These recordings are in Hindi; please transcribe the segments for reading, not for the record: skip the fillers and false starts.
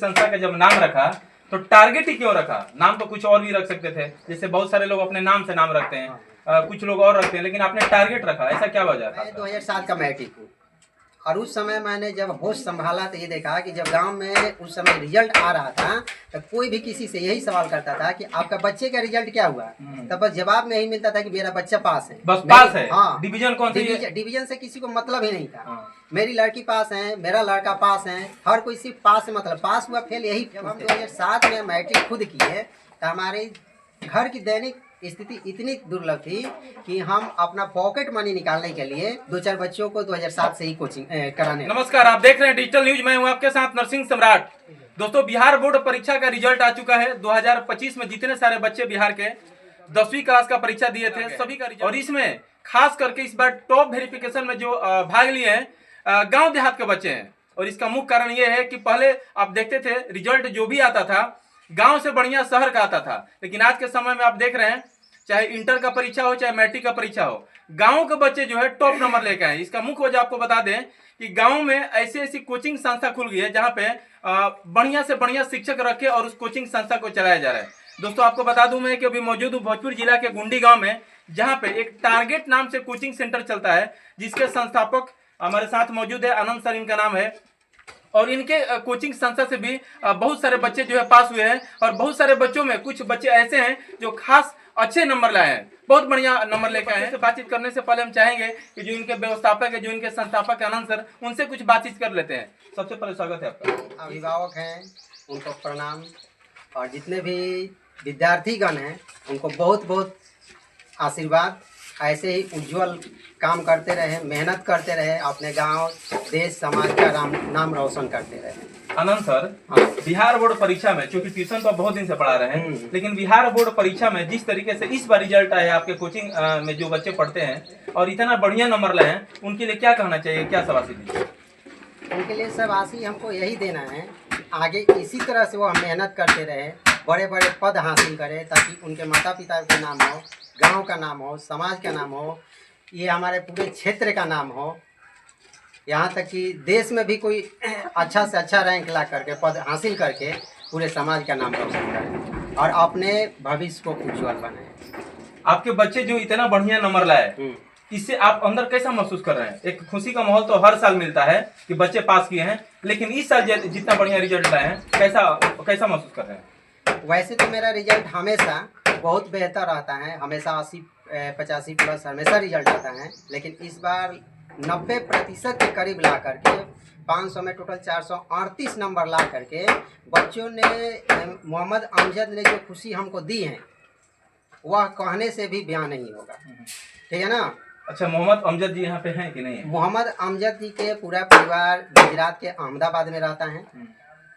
संस्था का जब नाम रखा तो टारगेट ही क्यों रखा? नाम तो कुछ और भी रख सकते थे, जैसे बहुत सारे लोग अपने नाम से नाम रखते हैं, कुछ लोग और रखते हैं, लेकिन आपने टारगेट रखा, ऐसा क्या वजह था? मैं 2007 का मैट्रिक हूँ और उस समय मैंने जब होश संभाला तो ये देखा कि जब गांव में उस समय रिजल्ट आ रहा था तो कोई भी किसी से यही सवाल करता था कि आपका बच्चे का रिजल्ट क्या हुआ, तब बस जवाब में यही मिलता था कि मेरा बच्चा पास है, बस पास है। हाँ, डिवीजन कौन सी? डिवीजन से किसी को मतलब ही नहीं था। हाँ। मेरी लड़की पास है, मेरा लड़का पास है, हर कोई सिर्फ पास से मतलब, पास हुआ फेल यही। जब हम 2007 में मैट्रिक खुद किए तो हमारे घर की दैनिक स्थिति इतनी दुर्लभ थी कि हम अपना पॉकेट मनी निकालने के लिए 2-4 बच्चों को 2007 से ही कोचिंग कराने। नमस्कार, आप देख रहे हैं डिजिटल न्यूज, मैं हूं आपके साथ नरसिंह सम्राट। दोस्तों, बिहार बोर्ड परीक्षा का रिजल्ट आ चुका है। 2025 में जितने सारे बच्चे बिहार के 10वीं क्लास का परीक्षा दिए थे सभी का रिजल्ट, और इसमें खास करके इस बार टॉप वेरिफिकेशन में जो भाग लिए हैं गाँव देहात के बच्चे हैं। और इसका मुख्य कारण ये है कि पहले आप देखते थे रिजल्ट जो भी आता था गाँव से बढ़िया शहर का आता था, लेकिन आज के समय में आप देख रहे हैं चाहे इंटर का परीक्षा हो चाहे मैट्रिक का परीक्षा हो, गांव के बच्चे जो है टॉप नंबर लेके आए। इसका मुख्य वजह आपको बता दें कि गांव में ऐसी ऐसी कोचिंग संस्था खुल गई है जहां पे बढ़िया से बढ़िया शिक्षक रखे और उस कोचिंग संस्था को चलाया जा रहा है। दोस्तों, आपको बता दूं मैं कि अभी मौजूद हूं भोजपुर जिला के गुंडी गांव में, जहां पे एक टारगेट नाम से कोचिंग सेंटर चलता है, जिसके संस्थापक हमारे साथ मौजूद है। आनंद सर इनका नाम है, और इनके कोचिंग संस्था से भी बहुत सारे बच्चे जो है पास हुए हैं, और बहुत सारे बच्चों में कुछ बच्चे ऐसे हैं जो खास अच्छे नंबर लाए हैं, बहुत बढ़िया नंबर लेकर आए हैं। बातचीत करने से पहले हम चाहेंगे कि जो इनके व्यवस्थापक है, जो इनके संस्थापक आनंद सर, उनसे कुछ बातचीत कर लेते हैं। सबसे पहले स्वागत है आपका। अभिभावक हैं उनको प्रणाम, और जितने भी विद्यार्थीगण हैं उनको बहुत बहुत आशीर्वाद। ऐसे ही उज्जवल काम करते रहे, मेहनत करते रहे, अपने गांव देश समाज का नाम रोशन करते रहे। आनंद सर, बिहार बोर्ड परीक्षा में, क्योंकि ट्यूशन तो बहुत दिन से पढ़ा रहे हैं, लेकिन बिहार बोर्ड परीक्षा में जिस तरीके से इस बार रिजल्ट आया, आपके कोचिंग में जो बच्चे पढ़ते हैं और इतना बढ़िया नंबर लाए हैं, उनके लिए क्या कहना चाहिए, क्या शाबाशी दीजिए? उनके लिए शाबाशी हमको यही देना है, आगे इसी तरह से वो मेहनत करते रहे, बड़े बड़े पद हासिल करें, ताकि उनके माता पिता का नाम हो, गांव का नाम हो, समाज का नाम हो, ये हमारे पूरे क्षेत्र का नाम हो, यहाँ तक कि देश में भी कोई अच्छा से अच्छा रैंक ला करके पद हासिल करके पूरे समाज का नाम रोशन करें और अपने भविष्य को उज्जवल बनाएं। आपके बच्चे जो इतना बढ़िया नंबर लाए, इससे आप अंदर कैसा महसूस कर रहे हैं? एक खुशी का माहौल तो हर साल मिलता है कि बच्चे पास किए हैं, लेकिन इस साल जितना बढ़िया रिजल्ट लाए हैं, कैसा महसूस कर रहे हैं? वैसे तो मेरा रिजल्ट हमेशा बहुत बेहतर आता है, हमेशा 80-85 प्लस हमेशा रिजल्ट आता है, लेकिन इस बार 90% के करीब ला करके 500 में टोटल 438 नंबर ला करके बच्चों ने, मोहम्मद अमजद ने जो खुशी हमको दी है वह कहने से भी बयान नहीं होगा। ठीक है ना? अच्छा, मोहम्मद अमजद जी यहाँ पे हैं कि नहीं है? मोहम्मद अमजद जी के पूरा परिवार गुजरात के अहमदाबाद में रहता है।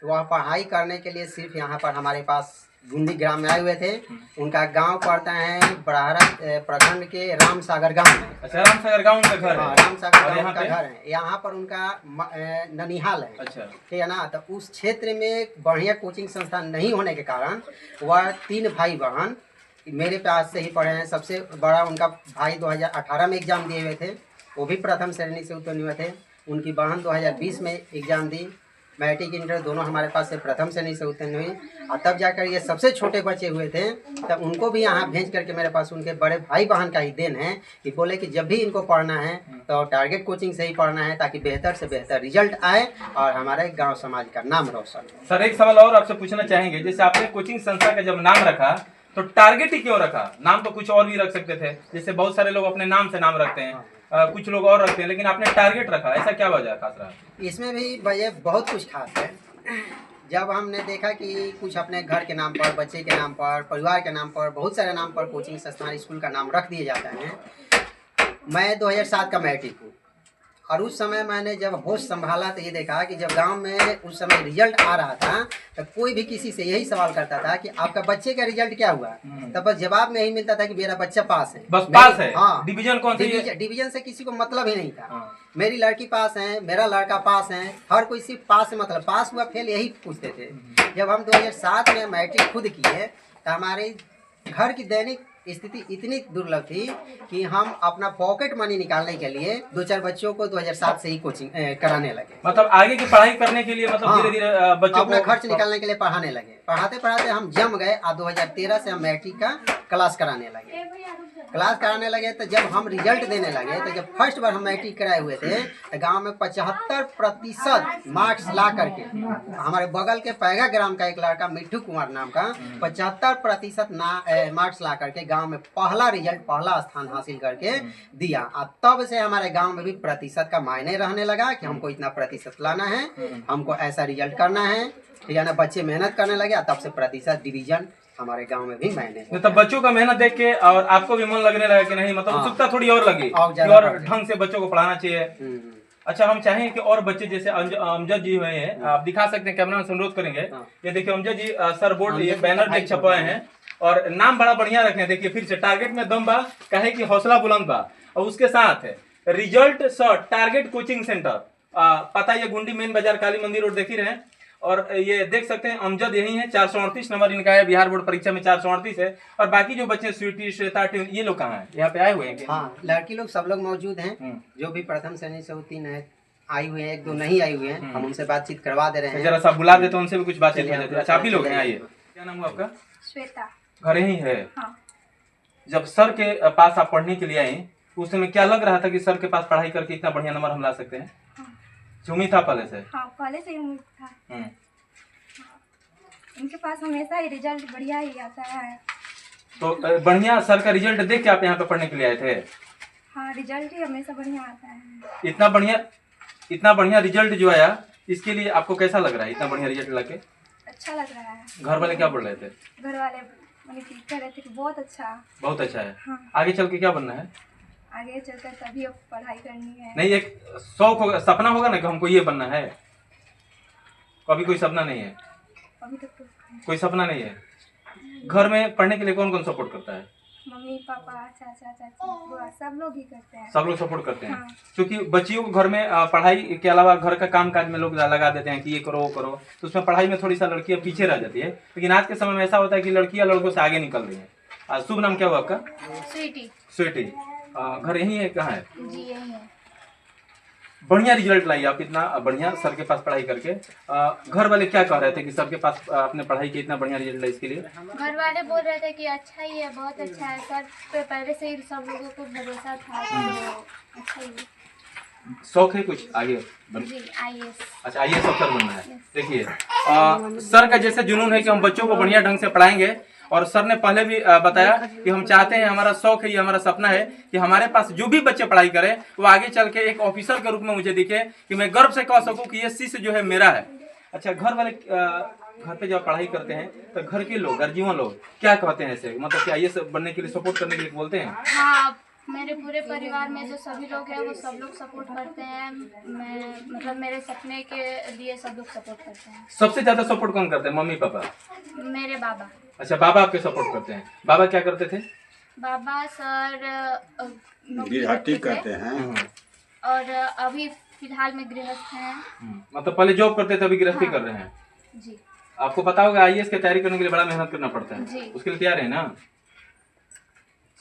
वह पढ़ाई करने के लिए सिर्फ यहाँ पर हमारे पास गुंडी ग्राम में आए हुए थे। उनका गांव पड़ता है बड़हरा प्रखंड के रामसागर गांव में। अच्छा, रामसागर गांव उनका घर है? हाँ, रामसागर गांव उनका घर है। यहाँ पर उनका ननिहाल है। अच्छा, ठीक है ना? तो उस क्षेत्र में बढ़िया कोचिंग संस्थान नहीं होने के कारण वह 3 भाई बहन मेरे पास से ही पढ़े हैं। सबसे बड़ा उनका भाई 2018 में एग्जाम दिए हुए थे, वो भी प्रथम श्रेणी से उत्तीर्ण हुए थे। उनकी बहन 2020 में एग्जाम दी, मैट्रिक इंटर दोनों हमारे पास से प्रथम श्रेणी से उत्तीर्ण हुई, और तब जाकर ये सबसे छोटे बच्चे हुए थे। तब उनको भी यहाँ भेज करके मेरे पास उनके बड़े भाई बहन का ही देन है कि बोले कि जब भी इनको पढ़ना है तो टारगेट कोचिंग से ही पढ़ना है, ताकि बेहतर से बेहतर रिजल्ट आए और हमारे गाँव समाज का नाम रोशन हो। सर, एक सवाल और आपसे पूछना चाहेंगे, जैसे आपने कोचिंग संस्था का जब नाम रखा तो टारगेट ही क्यों रखा? नाम तो कुछ और भी रख सकते थे, जैसे बहुत सारे लोग अपने नाम से नाम रखते हैं, कुछ लोग और रखते हैं, लेकिन आपने टारगेट रखा, ऐसा क्या वजह खास रहा? इसमें भी वजह बहुत कुछ खास है। जब हमने देखा कि कुछ अपने घर के नाम पर, बच्चे के नाम पर, परिवार के नाम पर, बहुत सारे नाम पर कोचिंग संस्थान, स्कूल का नाम रख दिए जाते हैं। मैं 2007 का मैट्रिक हूँ, और उस समय मैंने जब होश संभाला तो ये देखा कि जब गांव में उस समय रिजल्ट आ रहा था तो कोई भी किसी से यही सवाल करता था कि आपका बच्चे का रिजल्ट क्या हुआ, तब बस जवाब में यही मिलता था कि मेरा बच्चा पास है, बस पास है। हाँ, डिवीजन कौन सी? डिवीजन से किसी को मतलब ही नहीं था। मेरी लड़की पास है, मेरा लड़का पास है, हर कोई सिर्फ पास से मतलब, पास हुआ फेल यही पूछते थे। जब हम 2007 में मैट्रिक खुद किए तो हमारे घर की दैनिक स्थिति इतनी दुर्लभ थी कि हम अपना पॉकेट मनी निकालने के लिए 2-4 बच्चों को 2007 से ही कोचिंग कराने लगे। मतलब आगे की पढ़ाई करने के लिए मतलब हाँ, धीरे धीरे बच्चों अपना को खर्च निकालने के लिए पढ़ाने लगे। पढ़ाते पढ़ाते हम जम गए और 2013 से हम मैट्रिक का क्लास कराने लगे। तो जब हम रिजल्ट देने लगे, तो जब फर्स्ट बार हम मैट्रिक कराए हुए थे, तो गांव में 75% मार्क्स ला करके, हमारे बगल के पैगा ग्राम का एक लड़का मिट्टू कुमार नाम का 75% मार्क्स ला करके गांव में पहला स्थान हासिल करके दिया। और तब से हमारे गांव में भी प्रतिशत का मायने रहने लगा कि हमको इतना प्रतिशत लाना है, हमको ऐसा रिजल्ट करना है, ठीक है ना। बच्चे मेहनत करने लगे, तब से प्रतिशत डिवीजन हमारे गांव में भी मैंने। तो बच्चों का मेहनत देख के और आपको भी मन लगने लगा कि नहीं, मतलब उत्सुकता थोड़ी और लगी और ढंग से बच्चों को पढ़ाना चाहिए। अच्छा, हम चाहें कि और बच्चे जैसे अमजद जी हुए हैं, आप दिखा सकते हैं, कैमरा में अनुरोध करेंगे। ये देखिए अमजद जी सर बोर्ड ये बैनर देख छपवाए हैं और नाम बड़ा बढ़िया रखे हैं। देखिए फिर से टारगेट में दम बा, कहे कि हौसला बुलंद बा, और उसके साथ result short target coaching centre, पता ये गुंडी मेन बाजार काली मंदिर रोड देख ही रहे हैं। और ये देख सकते हैं अमजद यही है, 438 नंबर इनका है, बिहार बोर्ड परीक्षा में 438 है। और बाकी जो बच्चे स्वीटी, श्वेता, ये लोग कहाँ हैं? यहाँ पे आए हुए हैं? हाँ, लड़की लोग सब लोग मौजूद हैं। जो भी प्रथम श्रेणी से उत्तीर्ण है आई हुए हैं, 1-2 नहीं आई हुए हैं, हम उनसे बातचीत करवा दे रहे हैं। जरा सा बुला देते हैं, उनसे भी कुछ बातचीत हो जाती है। अच्छा, आप ही लोग हैं, आइए। क्या नाम हुआ आपका? श्वेता। घर यही है? हाँ। जब सर के पास आप पढ़ने के लिए आए, उस समय क्या लग रहा था कि सर के पास पढ़ाई करके इतना बढ़िया नंबर हम ला सकते हैं? उम्मीद था पहले से? हाँ, पहले से उम्मीद था। इनके पास हमेशा ही रिजल्ट बढ़िया ही आता है। तो बढ़िया सर का रिजल्ट देख के आप यहाँ पे पढ़ने के लिए आए थे? हाँ, रिजल्ट ही हमेशा बढ़िया आता है। इतना बढ़िया रिजल्ट जो आया, इसके लिए आपको कैसा लग रहा है? इतना बढ़िया रिजल्ट लाके अच्छा लग रहा है। घर वाले क्या बोल रहे थे? घर वाले कह रहे थे कि बहुत अच्छा है। हाँ। आगे चल के क्या बनना है? आगे चलकर तभी अब पढ़ाई करनी है। नहीं, एक शौक होगा, सपना होगा ना कि हमको ये बनना है। कभी कोई सपना नहीं है? अभी तक तो कोई सपना नहीं है। घर में पढ़ने के लिए कौन कौन सपोर्ट करता है? मम्मी, पापा, चाचा, चाची, बुआ, सब लोग ही करते हैं। सब लोग सपोर्ट करते हैं। हाँ। क्योंकि बच्चियों को घर में पढ़ाई के अलावा घर का काम काज में लोग लगा देते हैं कि ये करो वो करो, तो उसमें पढ़ाई में थोड़ी सा लड़कियां पीछे रह जाती है। लेकिन आज के समय में ऐसा होता है कि लड़कियां लड़कों से आगे निकल रही है। शुभ नाम क्या हुआ आपका? स्वीटी। स्वीटी। घर यही है? कहाँ है? जी, यही है। बढ़िया रिजल्ट लाई आप, इतना बढ़िया सर के पास पढ़ाई करके। घर वाले क्या कह रहे थे कि सर के पास आपने पढ़ाई की, इतना बढ़िया रिजल्ट लाई, इसके लिए? घर वाले बोल रहे थे कि अच्छा ही है, बहुत अच्छा है, सर पे पहले से ही सब लोगों को भरोसा था, तो अच्छा ही है। शौक है कुछ आगे जी, IAS। अच्छा, IAS अफसर बनना है। देखिए सर का जैसे जुनून है कि हम बच्चों को बढ़िया ढंग से पढ़ाएंगे, और सर ने पहले भी बताया कि हम चाहते हैं, हमारा शौक है, ये हमारा सपना है कि हमारे पास जो भी बच्चे पढ़ाई करें वो आगे चल के एक ऑफिसर के रूप में मुझे दिखे, कि मैं गर्व से कह सकूं कि ये शिष्य जो है मेरा है। अच्छा, घर वाले घर पे जब पढ़ाई करते हैं तो घर के लोग, गर्जीवन लोग क्या कहते हैं ऐसे, मतलब कि IAS बनने के लिए सपोर्ट करने के लिए बोलते हैं? हाँ, मेरे पूरे परिवार में जो सभी लोग हैं वो सब लोग सपोर्ट करते हैं। मतलब मेरे सपने के लिए सब लोग सपोर्ट करते हैं। सबसे ज्यादा सपोर्ट कौन करते हैं? Mummy papa? मेरे बाबा। अच्छा, बाबा आपके सपोर्ट करते हैं। बाबा क्या करते थे? बाबा सर गृहस्थी करते हैं और अभी फिलहाल में गृहस्थ हैं। मतलब पहले जॉब करते थे, अभी गृहस्थी हाँ। कर रहे हैं। जी। आपको पता होगा IAS की तैयारी करने के लिए बड़ा मेहनत करना पड़ता है। जी। उसके लिए तैयार है ना?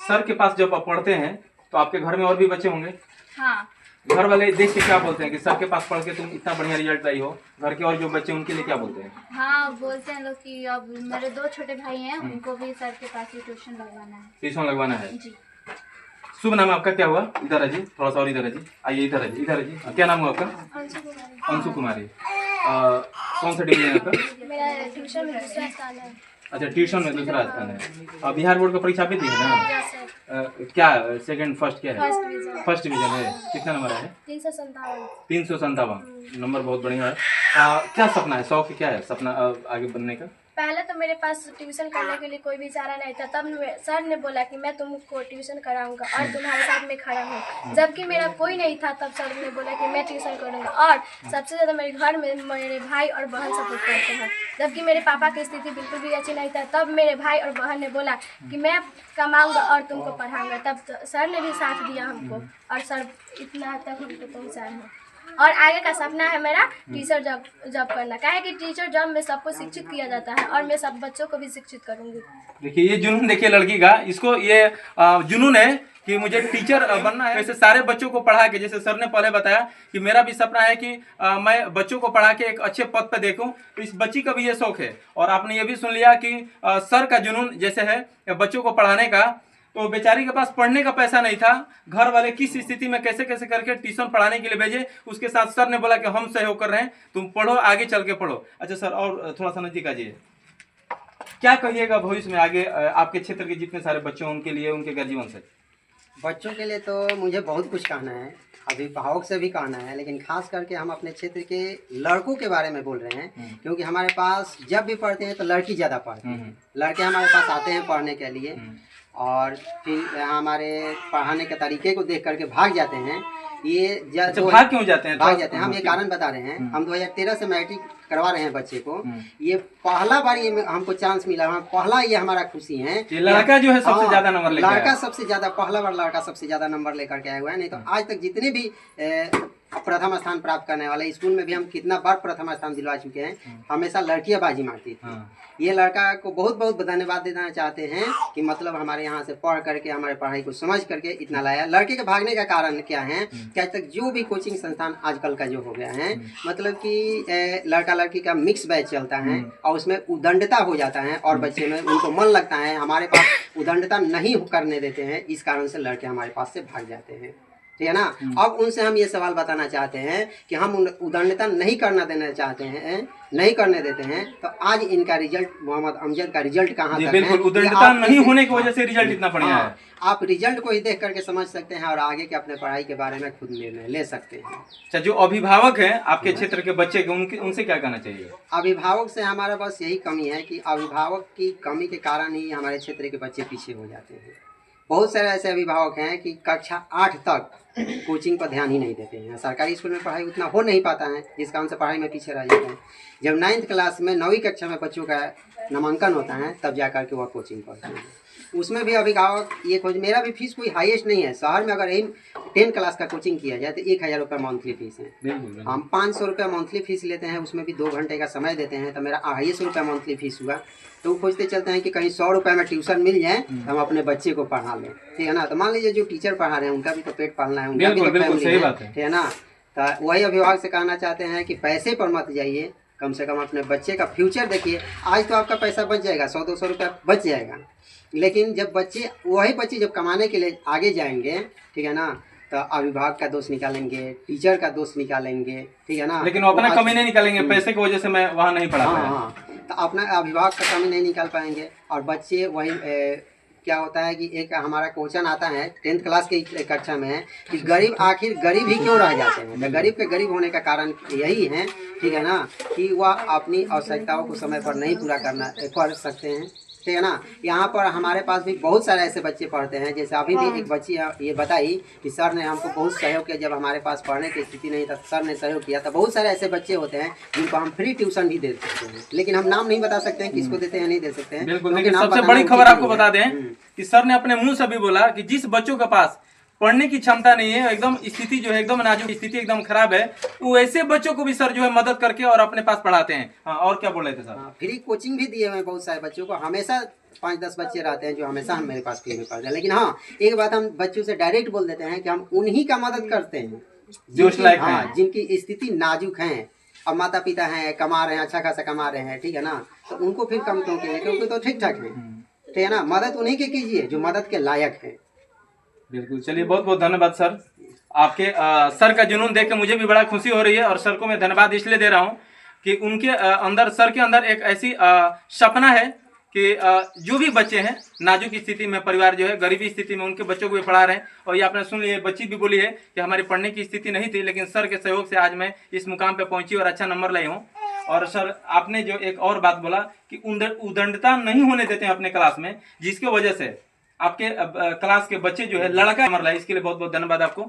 सर के पास जब आप पढ़ते हैं तो आपके घर में और भी बच्चे होंगे। हाँ। घर वाले देख के क्या बोलते हैं कि सर के पास पढ़ के तुम इतना बढ़िया रिजल्ट लाई हो? घर के और जो बच्चे उनके लिए क्या बोलते हैं? हाँ, बोलते हैं लोग कि अब मेरे 2 छोटे भाई हैं, उनको भी सर के पास ही ट्यूशन लगवाना है। ट्यूशन लगवाना है? जी। शुभ नाम आपका क्या हुआ? इधर है जी, थोड़ा सा और इधर है जी, आइए इधर है जी, इधर है जी। क्या नाम हुआ आपका? अंशु कुमारी। कौन सा डिवीजन है आपका? मेरा ट्यूशन में दूसरा स्थान है। अच्छा, ट्यूशन में दूसरा स्थान है। बिहार बोर्ड का परीक्षा भी दी है ना? क्या सेकंड फर्स्ट क्या है? फर्स्ट डिवीजन है। कितना नंबर है? 357 नंबर, बहुत बढ़िया है। क्या सपना है, शौक क्या है सपना आगे बनने का? पहले तो मेरे पास ट्यूशन करने के लिए कोई भी चारा नहीं था, तब सर ने बोला कि मैं तुमको ट्यूशन कराऊंगा और तुम्हारे साथ में खड़ा हूँ। जबकि मेरा कोई नहीं था, तब सर ने बोला कि मैं ट्यूशन करूंगा। और सबसे ज़्यादा मेरे घर में मेरे भाई और बहन सपोर्ट करते हैं, जबकि मेरे पापा की स्थिति बिल्कुल भी अच्छी नहीं था। तब मेरे भाई और बहन ने बोला कि मैं कमाऊंगा और तुमको पढ़ाऊंगा। तब तो सर ने भी साथ दिया हमको, और सर इतना तक हमको पहुँचाए हैं। और आगे का सपना है मेरा टीचर जॉब करना। क्या है कि टीचर जॉब में सबको शिक्षित किया जाता है और मैं सब बच्चों को भी शिक्षित करूँगी। देखिए ये जुनून देखिए लड़की का, इसको ये जुनून है कि मुझे टीचर बनना है। वैसे सारे बच्चों को पढ़ा के, जैसे सर ने पहले बताया कि मेरा भी सपना है कि मैं बच्चों को पढ़ा के एक अच्छे पद पर देखूं, तो इस बच्ची का भी ये शौक है। और आपने ये भी सुन लिया कि सर का जुनून जैसे है बच्चों को पढ़ाने का, तो बेचारी के पास पढ़ने का पैसा नहीं था, घर वाले किस स्थिति में कैसे कैसे करके ट्यूशन पढ़ाने के लिए भेजे, उसके साथ सर ने बोला कि हम सहयोग कर रहे हैं, तुम पढ़ो, आगे चल के पढ़ो। अच्छा सर, और थोड़ा सा नजदीक आ जाइए, क्या कहिएगा भविष्य में आगे आपके क्षेत्र के जितने सारे बच्चे हैं उनके लिए, उनके घर जीवन से? बच्चों के लिए तो मुझे बहुत कुछ कहना है, अभिभावक से भी कहना है, लेकिन खास करके हम अपने क्षेत्र के लड़कों के बारे में बोल रहे हैं, क्योंकि हमारे पास जब भी पढ़ते हैं तो लड़की ज़्यादा पढ़ती हैं। लड़के हमारे पास आते हैं पढ़ने के लिए और फिर हमारे पढ़ाने के तरीके को देख करके भाग जाते हैं। ये भाग क्यों जाते हैं? भाग जाते हैं, हम ये कारण बता रहे हैं। हम 2013 से मैट्रिक करवा रहे हैं बच्चे को, ये पहला बार ये हमको चांस मिला, पहला ये हमारा खुशी है। लड़का जो है सबसे ज्यादा नंबर लेकर आया, लड़का सबसे ज्यादा, पहला बार लड़का सबसे ज्यादा नंबर लेकर के आया हुआ है। नहीं तो आज तक जितने भी प्रथम स्थान प्राप्त करने वाले स्कूल में भी हम कितना बार प्रथम स्थान दिलवा चुके हैं, हमेशा लड़कियां बाजी मारती थी। ये लड़का को बहुत बहुत धन्यवाद देना चाहते हैं कि मतलब हमारे यहाँ से पढ़ करके, हमारे पढ़ाई को समझ करके इतना लाया। लड़के के भागने का कारण क्या है कि आज तक जो भी कोचिंग संस्थान आजकल का जो हो गया है, मतलब कि लड़का लड़की का मिक्स बैच चलता है और उसमें उदंडता हो जाता है और बच्चे में उनको मन लगता है। हमारे पास उदंडता नहीं करने देते हैं, इस कारण से लड़के हमारे पास से भाग जाते हैं, ठीक है ना। अब उनसे हम ये सवाल बताना चाहते हैं कि हम उदंडता नहीं करना देना चाहते हैं, नहीं करने देते हैं। तो आज इनका रिजल्ट, मोहम्मद अमजद का रिजल्ट कहाँ तक बिल्कुल है, उदंडता नहीं होने की वजह से रिजल्ट इतना बढ़िया है। आप रिजल्ट को ही देख करके समझ सकते हैं और आगे के अपने पढ़ाई के बारे में खुद निर्णय ले सकते हैं। अच्छा, जो अभिभावक हैं आपके क्षेत्र के बच्चे के, उनसे क्या कहना चाहिए? अभिभावक से हमारा बस यही कमी है कि अभिभावक की कमी के कारण ही हमारे क्षेत्र के बच्चे पीछे हो जाते हैं। बहुत सारे ऐसे अभिभावक हैं कि कक्षा 8 तक कोचिंग पर ध्यान ही नहीं देते हैं। सरकारी स्कूल में पढ़ाई उतना हो नहीं पाता है, जिस कारण से पढ़ाई में पीछे रह जाते हैं। जब 9th क्लास में 9वीं कक्षा में बच्चों का नामांकन होता है, तब जा कर के वह कोचिंग पढ़ते हैं। उसमें भी अभिभावक ये खोज, मेरा भी फीस कोई हाईएस्ट नहीं है। शहर में अगर 10 क्लास का कोचिंग किया जाए तो 1000 रुपये मंथली फीस है। हम 500 रुपये मंथली फीस लेते हैं, उसमें भी 2 घंटे का समय देते हैं, तो मेरा 250 रुपये मंथली फीस हुआ। तो वो खोजते चलते हैं कि कहीं 100 रुपये में ट्यूशन मिल जाए तो हम अपने बच्चे को पढ़ा लें, ठीक है ना। तो मान लीजिए जो टीचर पढ़ा रहे हैं उनका भी तो पेट पालना है, उनका भी तो फैमिली है, ठीक है ना। तो वही अभिभावक से कहना चाहते हैं कि पैसे पर मत जाइए, कम से कम अपने बच्चे का फ्यूचर देखिए। आज तो आपका पैसा बच जाएगा, 100-200 रुपये बच जाएगा, लेकिन जब वही बच्चे जब कमाने के लिए आगे जाएंगे, ठीक है ना, तो अभिभावक का दोष निकालेंगे, टीचर का दोष निकालेंगे, ठीक है ना। लेकिन वो अपना कमी नहीं निकालेंगे, पैसे की वजह से मैं वहाँ नहीं पढ़ा पाया। हाँ, तो अपना अभिभावक का कमी नहीं निकाल पाएंगे और बच्चे वही क्या होता है कि एक हमारा क्वेश्चन आता है 10th क्लास की कक्षा में कि गरीब आखिर गरीब ही क्यों रह जाते हैं। तो गरीब के गरीब होने का कारण यही है, ठीक है ना, कि वह अपनी आवश्यकताओं को समय पर नहीं पूरा कर सकते हैं, ठीक है ना। यहाँ पर हमारे पास भी बहुत सारे ऐसे बच्चे पढ़ते हैं, जैसे अभी भी एक बच्ची ये बताई कि सर ने हमको बहुत सहयोग किया, जब हमारे पास पढ़ने की स्थिति नहीं था सर ने सहयोग किया। तो बहुत सारे ऐसे बच्चे होते हैं जिनको हम फ्री ट्यूशन भी दे सकते हैं, लेकिन हम नाम नहीं बता सकते हैं किसको देते हैं, नहीं दे सकते हैं। बिल्कुल, लेकिन सबसे बड़ी खबर आपको बता दें कि सर ने अपने मुंह से भी बोला कि जिस बच्चों के पास पढ़ने की क्षमता नहीं है, एकदम स्थिति जो है एकदम नाजुक स्थिति एकदम खराब है, तो ऐसे बच्चों को भी सर जो है मदद करके और अपने पास पढ़ाते हैं। हाँ, और क्या बोल रहे थे सर? फ्री कोचिंग भी दिए हुए हैं बहुत सारे बच्चों को। हमेशा 5-10 बच्चे रहते हैं जो हमेशा हम मेरे पास फ्री में पढ़ते हैं। लेकिन हाँ, एक बात हम बच्चों से डायरेक्ट बोल देते हैं कि हम उन्हीं का मदद करते हैं जिनकी स्थिति नाजुक है। अब माता पिता हैं, कमा रहे हैं, अच्छा खासा कमा रहे हैं, ठीक है ना, तो उनको फिर कम क्यों कीजिए, क्योंकि तो ठीक ठाक है, ठीक है ना। मदद उन्हीं की कीजिए जो मदद के लायक है। बिल्कुल, चलिए बहुत बहुत धन्यवाद सर। आपके सर का जुनून देख के मुझे भी बड़ा खुशी हो रही है और सर को मैं धन्यवाद इसलिए दे रहा हूँ कि उनके अंदर, सर के अंदर एक ऐसी सपना है कि जो भी बच्चे हैं नाजुक स्थिति में, परिवार जो है गरीबी स्थिति में, उनके बच्चों को भी पढ़ा रहे हैं। और ये आपने सुन लिया, बच्ची भी बोली है कि हमारी पढ़ने की स्थिति नहीं थी, लेकिन सर के सहयोग से आज मैं इस मुकाम पे पहुंची और अच्छा नंबर लाई हूँ। और सर आपने जो एक और बात बोला कि उदंडता नहीं होने देते हैं अपने क्लास में, जिसकी वजह से आपके क्लास के बच्चे जो है लड़का नंबर लाए, इसके लिए बहुत बहुत धन्यवाद आपको।